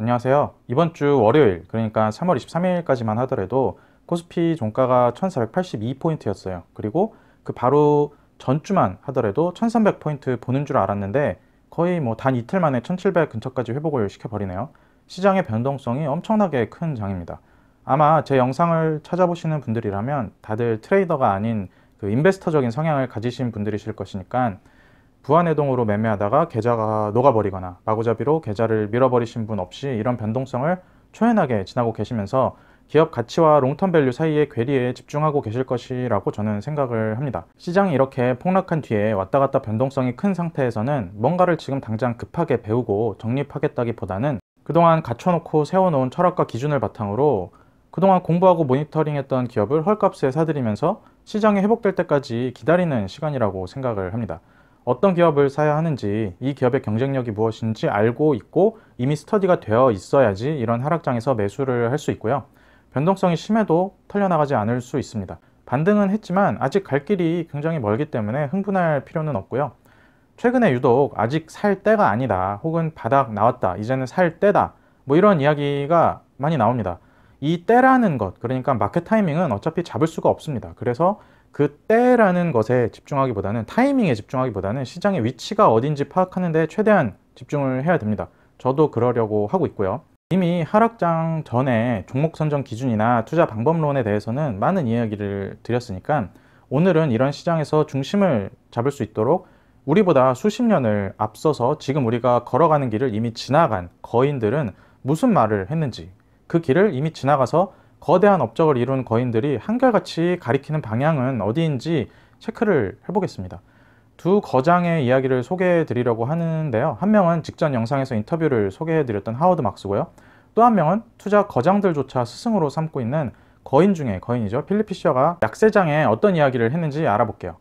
안녕하세요. 이번 주 월요일, 그러니까 3월 23일까지만 하더라도 코스피 종가가 1482포인트였어요. 그리고 그 바로 전주만 하더라도 1300포인트 보는 줄 알았는데 거의 뭐 단 이틀 만에 1700 근처까지 회복을 시켜버리네요. 시장의 변동성이 엄청나게 큰 장입니다. 아마 제 영상을 찾아보시는 분들이라면 다들 트레이더가 아닌 그 인베스터적인 성향을 가지신 분들이실 것이니까 부안해동으로 매매하다가 계좌가 녹아버리거나 마구잡이로 계좌를 밀어버리신 분 없이 이런 변동성을 초연하게 지나고 계시면서 기업 가치와 롱텀 밸류 사이의 괴리에 집중하고 계실 것이라고 저는 생각을 합니다. 시장이 이렇게 폭락한 뒤에 왔다 갔다 변동성이 큰 상태에서는 뭔가를 지금 당장 급하게 배우고 정립하겠다기보다는 그동안 갖춰놓고 세워놓은 철학과 기준을 바탕으로 그동안 공부하고 모니터링했던 기업을 헐값에 사들이면서 시장이 회복될 때까지 기다리는 시간이라고 생각을 합니다. 어떤 기업을 사야 하는지, 이 기업의 경쟁력이 무엇인지 알고 있고 이미 스터디가 되어 있어야지 이런 하락장에서 매수를 할 수 있고요. 변동성이 심해도 털려나가지 않을 수 있습니다. 반등은 했지만 아직 갈 길이 굉장히 멀기 때문에 흥분할 필요는 없고요. 최근에 유독 아직 살 때가 아니다, 혹은 바닥 나왔다, 이제는 살 때다, 뭐 이런 이야기가 많이 나옵니다. 이 때라는 것, 그러니까 마켓 타이밍은 어차피 잡을 수가 없습니다. 그래서 그 때라는 것에 집중하기보다는, 타이밍에 집중하기보다는 시장의 위치가 어딘지 파악하는 데 최대한 집중을 해야 됩니다. 저도 그러려고 하고 있고요. 이미 하락장 전에 종목 선정 기준이나 투자 방법론에 대해서는 많은 이야기를 드렸으니까 오늘은 이런 시장에서 중심을 잡을 수 있도록 우리보다 수십 년을 앞서서 지금 우리가 걸어가는 길을 이미 지나간 거인들은 무슨 말을 했는지, 그 길을 이미 지나가서 거대한 업적을 이룬 거인들이 한결같이 가리키는 방향은 어디인지 체크를 해보겠습니다. 두 거장의 이야기를 소개해 드리려고 하는데요. 한 명은 직전 영상에서 인터뷰를 소개해 드렸던 하워드 막스고요. 또 한 명은 투자 거장들조차 스승으로 삼고 있는 거인 중에 거인이죠. 필립 피셔가 약세장에 어떤 이야기를 했는지 알아볼게요.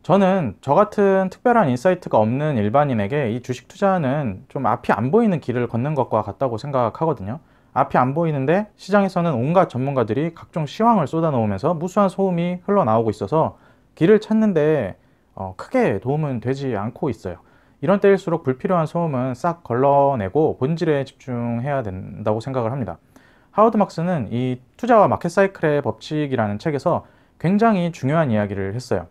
저는 저 같은 특별한 인사이트가 없는 일반인에게 이 주식 투자는 좀 앞이 안 보이는 길을 걷는 것과 같다고 생각하거든요. 앞이 안 보이는데 시장에서는 온갖 전문가들이 각종 시황을 쏟아놓으면서 무수한 소음이 흘러나오고 있어서 길을 찾는데 크게 도움은 되지 않고 있어요. 이런 때일수록 불필요한 소음은 싹 걸러내고 본질에 집중해야 된다고 생각을 합니다. 하워드 막스는 이 투자와 마켓 사이클의 법칙이라는 책에서 굉장히 중요한 이야기를 했어요.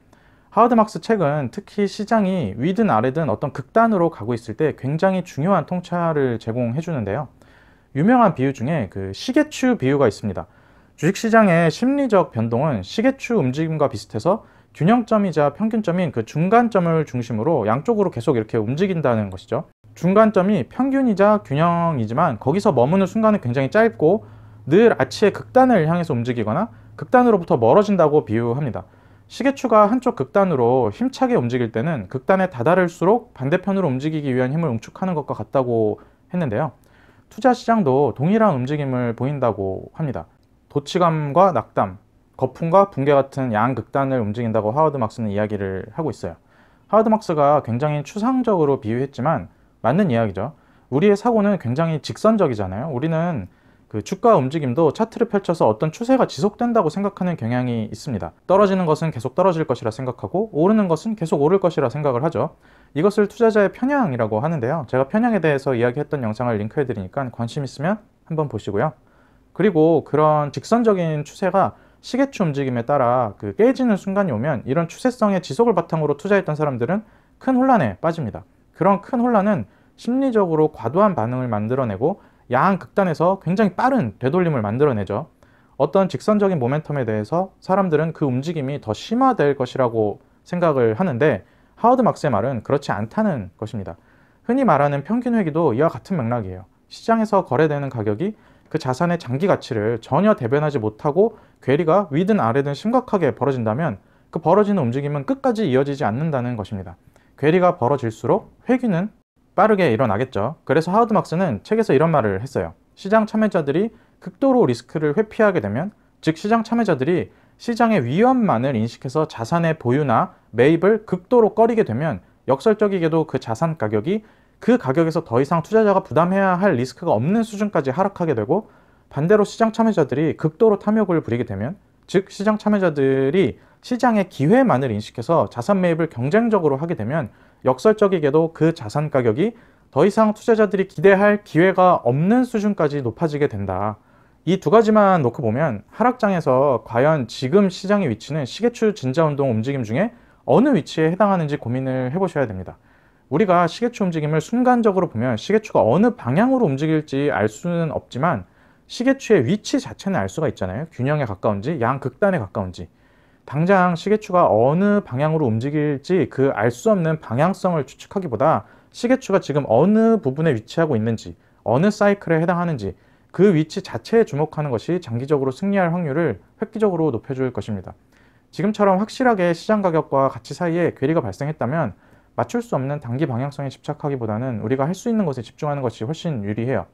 하워드 막스 책은 특히 시장이 위든 아래든 어떤 극단으로 가고 있을 때 굉장히 중요한 통찰을 제공해 주는데요. 유명한 비유 중에 그 시계추 비유가 있습니다. 주식시장의 심리적 변동은 시계추 움직임과 비슷해서 균형점이자 평균점인 그 중간점을 중심으로 양쪽으로 계속 이렇게 움직인다는 것이죠. 중간점이 평균이자 균형이지만 거기서 머무는 순간은 굉장히 짧고 늘 아치의 극단을 향해서 움직이거나 극단으로부터 멀어진다고 비유합니다. 시계추가 한쪽 극단으로 힘차게 움직일 때는 극단에 다다를수록 반대편으로 움직이기 위한 힘을 응축하는 것과 같다고 했는데요. 투자 시장도 동일한 움직임을 보인다고 합니다. 도치감과 낙담, 거품과 붕괴 같은 양극단을 움직인다고 하워드 막스는 이야기를 하고 있어요. 하워드 막스가 굉장히 추상적으로 비유했지만 맞는 이야기죠. 우리의 사고는 굉장히 직선적이잖아요. 우리는 그 주가 움직임도 차트를 펼쳐서 어떤 추세가 지속된다고 생각하는 경향이 있습니다. 떨어지는 것은 계속 떨어질 것이라 생각하고 오르는 것은 계속 오를 것이라 생각을 하죠. 이것을 투자자의 편향이라고 하는데요. 제가 편향에 대해서 이야기했던 영상을 링크해 드리니까 관심 있으면 한번 보시고요. 그리고 그런 직선적인 추세가 시계추 움직임에 따라 그 깨지는 순간이 오면 이런 추세성의 지속을 바탕으로 투자했던 사람들은 큰 혼란에 빠집니다. 그런 큰 혼란은 심리적으로 과도한 반응을 만들어내고 양극단에서 굉장히 빠른 되돌림을 만들어내죠. 어떤 직선적인 모멘텀에 대해서 사람들은 그 움직임이 더 심화될 것이라고 생각을 하는데 하워드 막스의 말은 그렇지 않다는 것입니다. 흔히 말하는 평균 회귀도 이와 같은 맥락이에요. 시장에서 거래되는 가격이 그 자산의 장기 가치를 전혀 대변하지 못하고 괴리가 위든 아래든 심각하게 벌어진다면 그 벌어지는 움직임은 끝까지 이어지지 않는다는 것입니다. 괴리가 벌어질수록 회귀는 빠르게 일어나겠죠. 그래서 하워드 막스는 책에서 이런 말을 했어요. 시장 참여자들이 극도로 리스크를 회피하게 되면, 즉 시장 참여자들이 시장의 위험만을 인식해서 자산의 보유나 매입을 극도로 꺼리게 되면 역설적이게도 그 자산 가격이 그 가격에서 더 이상 투자자가 부담해야 할 리스크가 없는 수준까지 하락하게 되고, 반대로 시장 참여자들이 극도로 탐욕을 부리게 되면, 즉 시장 참여자들이 시장의 기회만을 인식해서 자산 매입을 경쟁적으로 하게 되면 역설적이게도 그 자산 가격이 더 이상 투자자들이 기대할 기회가 없는 수준까지 높아지게 된다. 이 두 가지만 놓고 보면 하락장에서 과연 지금 시장의 위치는 시계추 진자운동 움직임 중에 어느 위치에 해당하는지 고민을 해보셔야 됩니다. 우리가 시계추 움직임을 순간적으로 보면 시계추가 어느 방향으로 움직일지 알 수는 없지만 시계추의 위치 자체는 알 수가 있잖아요. 균형에 가까운지 양극단에 가까운지. 당장 시계추가 어느 방향으로 움직일지 그 알 수 없는 방향성을 추측하기보다 시계추가 지금 어느 부분에 위치하고 있는지, 어느 사이클에 해당하는지 그 위치 자체에 주목하는 것이 장기적으로 승리할 확률을 획기적으로 높여줄 것입니다. 지금처럼 확실하게 시장 가격과 가치 사이에 괴리가 발생했다면 맞출 수 없는 단기 방향성에 집착하기보다는 우리가 할 수 있는 것에 집중하는 것이 훨씬 유리해요.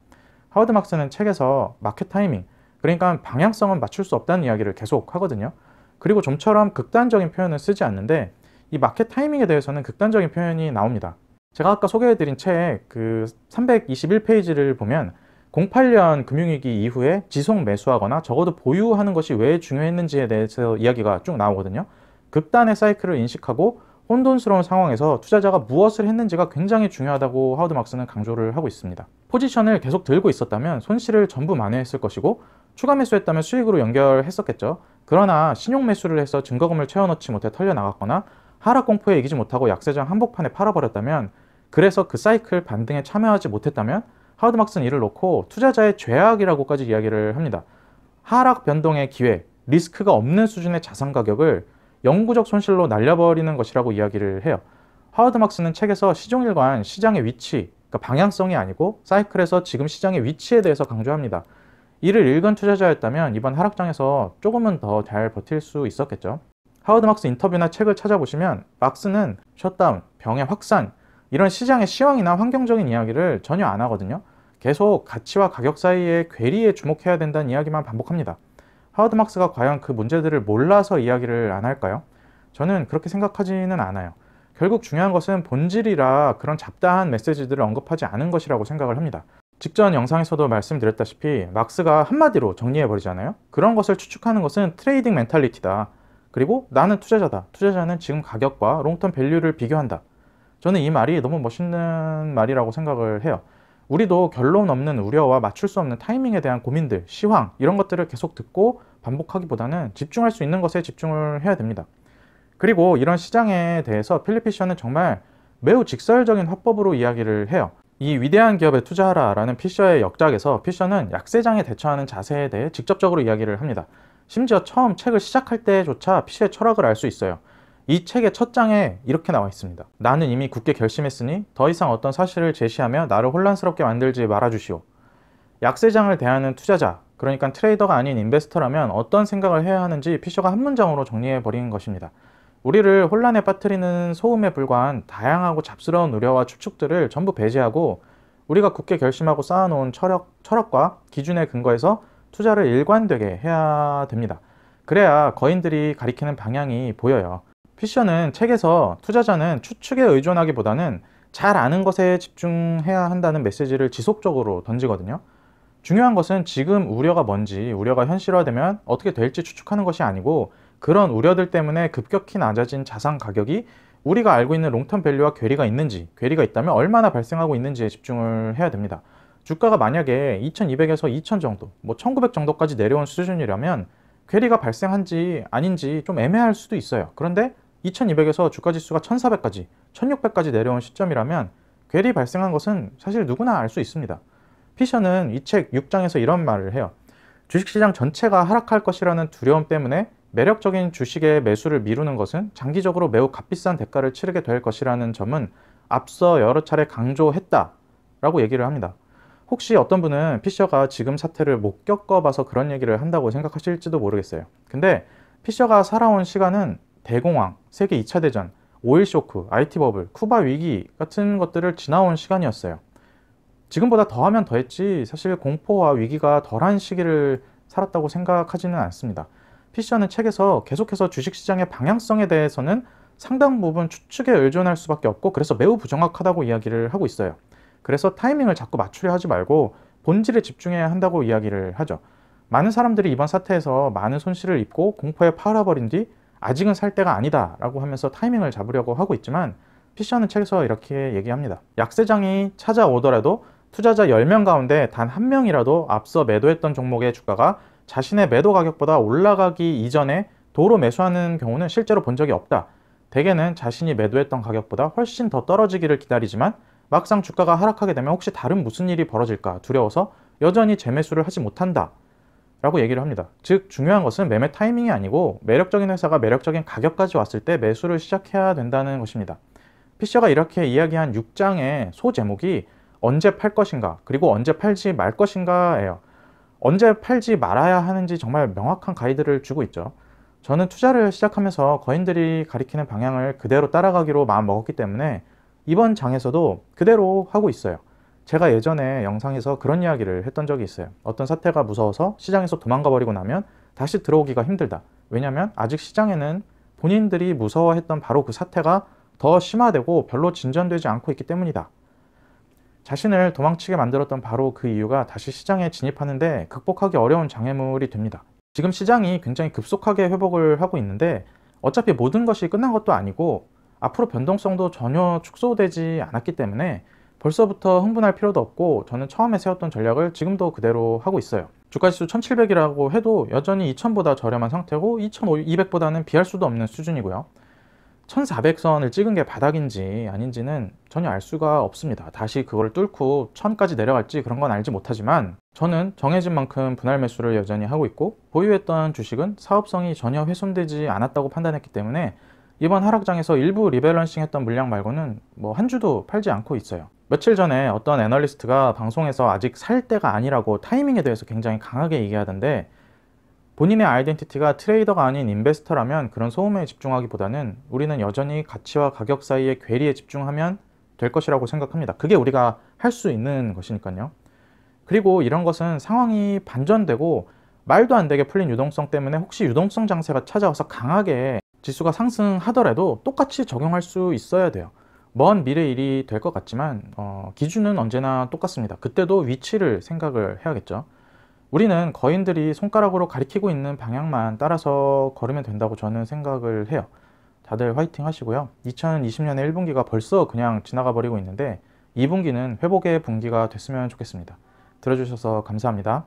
하워드 막스는 책에서 마켓 타이밍, 그러니까 방향성은 맞출 수 없다는 이야기를 계속 하거든요. 그리고 좀처럼 극단적인 표현을 쓰지 않는데 이 마켓 타이밍에 대해서는 극단적인 표현이 나옵니다. 제가 아까 소개해드린 책 그 321페이지를 보면 08년 금융위기 이후에 지속 매수하거나 적어도 보유하는 것이 왜 중요했는지에 대해서 이야기가 쭉 나오거든요. 극단의 사이클을 인식하고 혼돈스러운 상황에서 투자자가 무엇을 했는지가 굉장히 중요하다고 하워드 막스는 강조를 하고 있습니다. 포지션을 계속 들고 있었다면 손실을 전부 만회했을 것이고 추가 매수했다면 수익으로 연결했었겠죠. 그러나 신용 매수를 해서 증거금을 채워넣지 못해 털려나갔거나 하락 공포에 이기지 못하고 약세장 한복판에 팔아버렸다면, 그래서 그 사이클 반등에 참여하지 못했다면 하워드 막스는 이를 놓고 투자자의 죄악이라고까지 이야기를 합니다. 하락 변동의 기회, 리스크가 없는 수준의 자산 가격을 영구적 손실로 날려버리는 것이라고 이야기를 해요. 하워드 막스는 책에서 시종일관 시장의 위치, 그러니까 방향성이 아니고 사이클에서 지금 시장의 위치에 대해서 강조합니다. 이를 읽은 투자자였다면 이번 하락장에서 조금은 더 잘 버틸 수 있었겠죠. 하워드 막스 인터뷰나 책을 찾아보시면 막스는 셧다운, 병의 확산, 이런 시장의 시황이나 환경적인 이야기를 전혀 안 하거든요. 계속 가치와 가격 사이의 괴리에 주목해야 된다는 이야기만 반복합니다. 하워드 막스가 과연 그 문제들을 몰라서 이야기를 안 할까요? 저는 그렇게 생각하지는 않아요. 결국 중요한 것은 본질이라 그런 잡다한 메시지들을 언급하지 않은 것이라고 생각을 합니다. 직전 영상에서도 말씀드렸다시피 막스가 한마디로 정리해버리잖아요. 그런 것을 추측하는 것은 트레이딩 멘탈리티다. 그리고 나는 투자자다. 투자자는 지금 가격과 롱텀 밸류를 비교한다. 저는 이 말이 너무 멋있는 말이라고 생각을 해요. 우리도 결론 없는 우려와 맞출 수 없는 타이밍에 대한 고민들, 시황 이런 것들을 계속 듣고 반복하기보다는 집중할 수 있는 것에 집중을 해야 됩니다. 그리고 이런 시장에 대해서 필립 피셔는 정말 매우 직설적인 화법으로 이야기를 해요. 이 위대한 기업에 투자하라 라는 피셔의 역작에서 피셔는 약세장에 대처하는 자세에 대해 직접적으로 이야기를 합니다. 심지어 처음 책을 시작할 때조차 피셔의 철학을 알 수 있어요. 이 책의 첫 장에 이렇게 나와 있습니다. 나는 이미 굳게 결심했으니 더 이상 어떤 사실을 제시하며 나를 혼란스럽게 만들지 말아주시오. 약세장을 대하는 투자자, 그러니까 트레이더가 아닌 인베스터라면 어떤 생각을 해야 하는지 피셔가 한 문장으로 정리해버린 것입니다. 우리를 혼란에 빠뜨리는 소음에 불과한 다양하고 잡스러운 우려와 추측들을 전부 배제하고 우리가 굳게 결심하고 쌓아놓은 철학과 기준에 근거해서 투자를 일관되게 해야 됩니다. 그래야 거인들이 가리키는 방향이 보여요. 피셔는 책에서 투자자는 추측에 의존하기보다는 잘 아는 것에 집중해야 한다는 메시지를 지속적으로 던지거든요. 중요한 것은 지금 우려가 뭔지, 우려가 현실화되면 어떻게 될지 추측하는 것이 아니고 그런 우려들 때문에 급격히 낮아진 자산 가격이 우리가 알고 있는 롱텀 밸류와 괴리가 있는지, 괴리가 있다면 얼마나 발생하고 있는지에 집중을 해야 됩니다. 주가가 만약에 2200에서 2000 정도, 1900 정도까지 내려온 수준이라면 괴리가 발생한지 아닌지 좀 애매할 수도 있어요. 그런데 2200에서 주가지수가 1400까지, 1600까지 내려온 시점이라면 괴리 발생한 것은 사실 누구나 알 수 있습니다. 피셔는 이 책 6장에서 이런 말을 해요. 주식시장 전체가 하락할 것이라는 두려움 때문에 매력적인 주식의 매수를 미루는 것은 장기적으로 매우 값비싼 대가를 치르게 될 것이라는 점은 앞서 여러 차례 강조했다라고 얘기를 합니다. 혹시 어떤 분은 피셔가 지금 사태를 못 겪어봐서 그런 얘기를 한다고 생각하실지도 모르겠어요. 근데 피셔가 살아온 시간은 대공황, 세계 2차 대전, 오일 쇼크, IT 버블, 쿠바 위기 같은 것들을 지나온 시간이었어요. 지금보다 더하면 더했지 사실 공포와 위기가 덜한 시기를 살았다고 생각하지는 않습니다. 피셔는 책에서 계속해서 주식시장의 방향성에 대해서는 상당 부분 추측에 의존할 수밖에 없고 그래서 매우 부정확하다고 이야기를 하고 있어요. 그래서 타이밍을 자꾸 맞추려 하지 말고 본질에 집중해야 한다고 이야기를 하죠. 많은 사람들이 이번 사태에서 많은 손실을 입고 공포에 팔아버린 뒤 아직은 살 때가 아니다 라고 하면서 타이밍을 잡으려고 하고 있지만 피셔는 책에서 이렇게 얘기합니다. 약세장이 찾아오더라도 투자자 10명 가운데 단 1명이라도 앞서 매도했던 종목의 주가가 자신의 매도 가격보다 올라가기 이전에 도로 매수하는 경우는 실제로 본 적이 없다. 대개는 자신이 매도했던 가격보다 훨씬 더 떨어지기를 기다리지만 막상 주가가 하락하게 되면 혹시 다른 무슨 일이 벌어질까 두려워서 여전히 재매수를 하지 못한다 라고 얘기를 합니다. 즉 중요한 것은 매매 타이밍이 아니고 매력적인 회사가 매력적인 가격까지 왔을 때 매수를 시작해야 된다는 것입니다. 피셔가 이렇게 이야기한 6장의 소제목이 언제 팔 것인가 그리고 언제 팔지 말 것인가예요. 언제 팔지 말아야 하는지 정말 명확한 가이드를 주고 있죠. 저는 투자를 시작하면서 거인들이 가리키는 방향을 그대로 따라가기로 마음먹었기 때문에 이번 장에서도 그대로 하고 있어요. 제가 예전에 영상에서 그런 이야기를 했던 적이 있어요. 어떤 사태가 무서워서 시장에서 도망가 버리고 나면 다시 들어오기가 힘들다. 왜냐하면 아직 시장에는 본인들이 무서워했던 바로 그 사태가 더 심화되고 별로 진전되지 않고 있기 때문이다. 자신을 도망치게 만들었던 바로 그 이유가 다시 시장에 진입하는데 극복하기 어려운 장애물이 됩니다. 지금 시장이 굉장히 급속하게 회복을 하고 있는데 어차피 모든 것이 끝난 것도 아니고 앞으로 변동성도 전혀 축소되지 않았기 때문에 벌써부터 흥분할 필요도 없고 저는 처음에 세웠던 전략을 지금도 그대로 하고 있어요. 주가지수 1700이라고 해도 여전히 2000보다 저렴한 상태고 2200보다는 비할 수도 없는 수준이고요. 1400선을 찍은 게 바닥인지 아닌지는 전혀 알 수가 없습니다. 다시 그걸 뚫고 1000까지 내려갈지 그런 건 알지 못하지만 저는 정해진 만큼 분할 매수를 여전히 하고 있고 보유했던 주식은 사업성이 전혀 훼손되지 않았다고 판단했기 때문에 이번 하락장에서 일부 리밸런싱 했던 물량 말고는 한 주도 팔지 않고 있어요. 며칠 전에 어떤 애널리스트가 방송에서 아직 살 때가 아니라고 타이밍에 대해서 굉장히 강하게 얘기하던데 본인의 아이덴티티가 트레이더가 아닌 인베스터라면 그런 소음에 집중하기보다는 우리는 여전히 가치와 가격 사이의 괴리에 집중하면 될 것이라고 생각합니다. 그게 우리가 할 수 있는 것이니까요. 그리고 이런 것은 상황이 반전되고 말도 안 되게 풀린 유동성 때문에 혹시 유동성 장세가 찾아와서 강하게 지수가 상승하더라도 똑같이 적용할 수 있어야 돼요. 먼 미래 일이 될 것 같지만 기준은 언제나 똑같습니다. 그때도 위치를 생각을 해야겠죠. 우리는 거인들이 손가락으로 가리키고 있는 방향만 따라서 걸으면 된다고 저는 생각을 해요. 다들 화이팅 하시고요. 2020년의 1분기가 벌써 그냥 지나가 버리고 있는데 2분기는 회복의 분기가 됐으면 좋겠습니다. 들어주셔서 감사합니다.